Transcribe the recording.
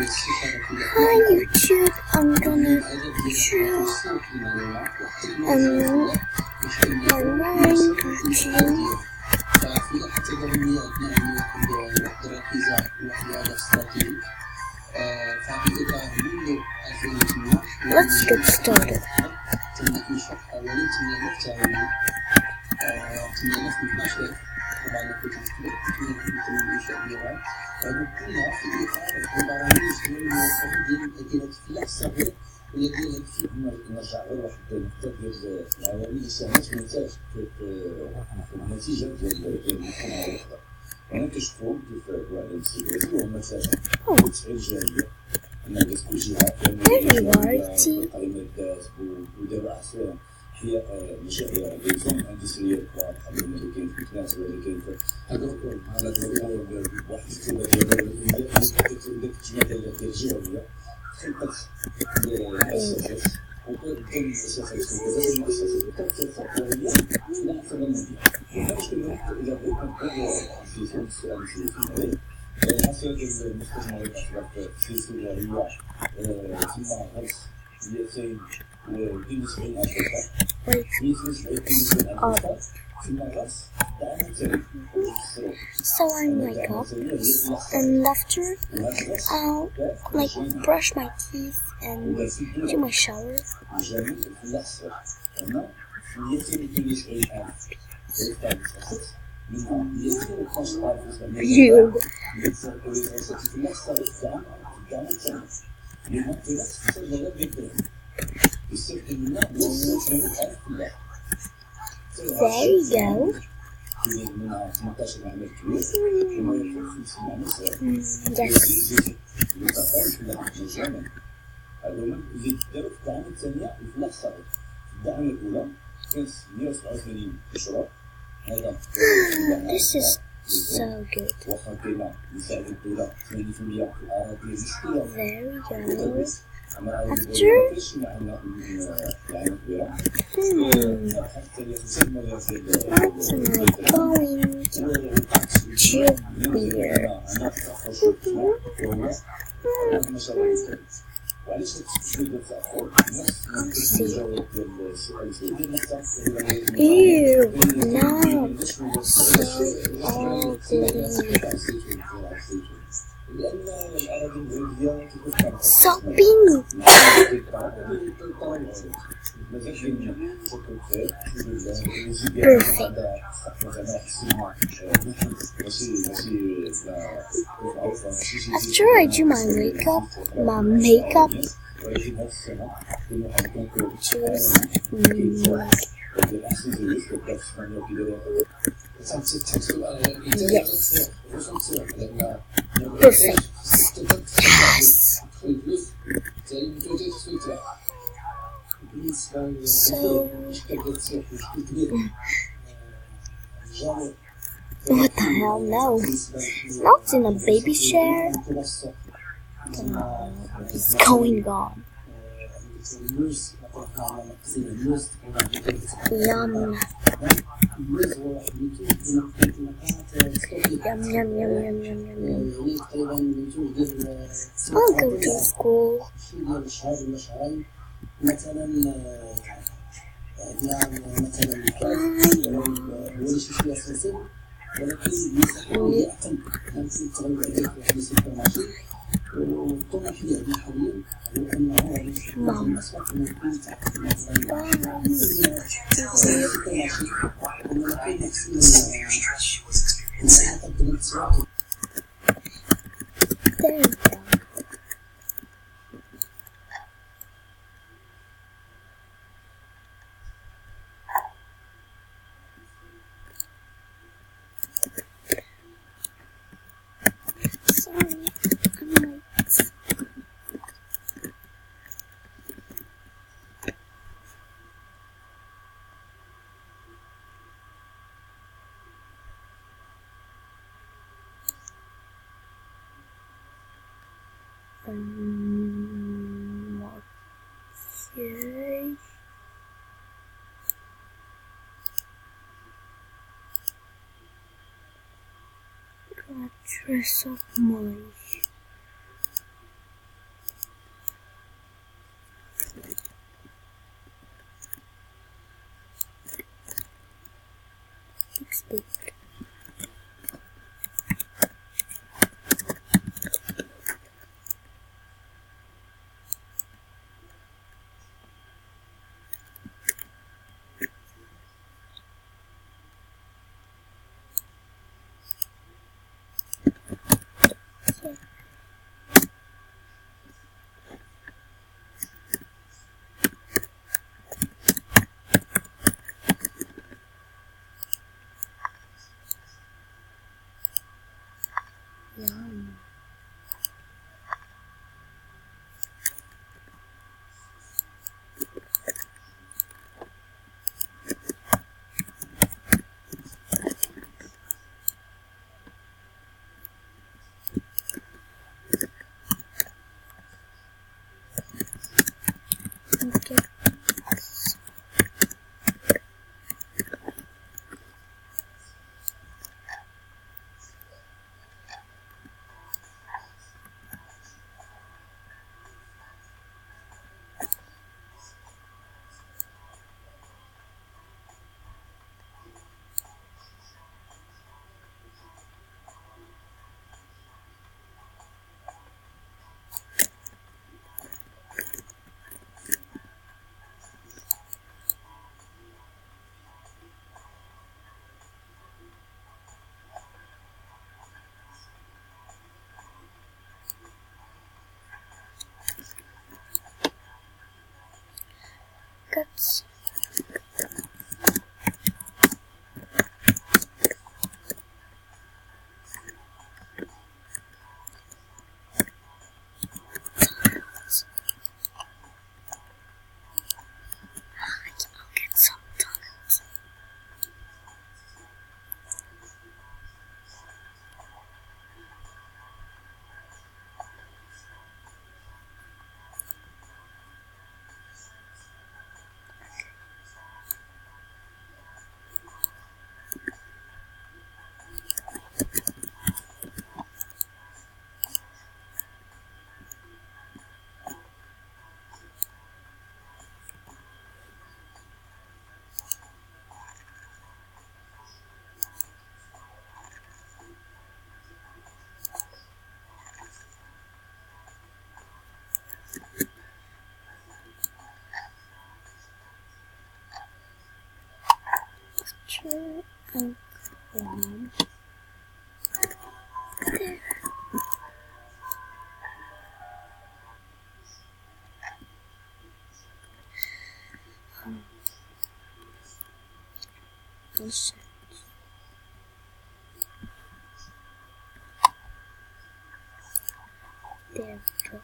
Hi YouTube, I'm gonna show my morning routine. Let's get started. نرجع غير واحد النقطة ديال العوامل اللي ساهمت في النتيجة ديال المجتمع الأخضر. أنا كنشوفهم كيف واحد الاستفادة وهما ثلاثة التسعير الجهوية. أن كل جهة فيها قائمة ذات ودابا أحسن أحياء مشاريع ديالهم اندستريال بحال اللي كاين في كناس ولا اللي كاين في هذا بحال هذا واحد الاستفادة ديال داك التجميع ديال الجهوية خلقت المؤسسات وكان المؤسسات وكذلك المؤسسات كترفع الحرية لا أكثر من مبيع وهذا الشيء إذا بغيت نقول في فهم السؤال اللي الحصيلة ديال المستثمر الأخضر في السورية تم غرس 272 ألف هكتار 272 ألف ثم غرس دعم ثاني. So I wake up and after I'll brush my teeth and do my shower. There you go. This is so good. There we go. After what am I going to wear? Ew, no, so ugly. Perfect. After I do my makeup, yes. Perfect. Yes. So, what the hell? No. Not in a baby chair. What's going on? Yum. Yum, yum, yum, yum, yum, yum, yum. I'll go to school. Mom. There you go. Sorry, I'm late. Okay. Gotta dress up my I'll get some donuts. Sure, I'm going. There we go.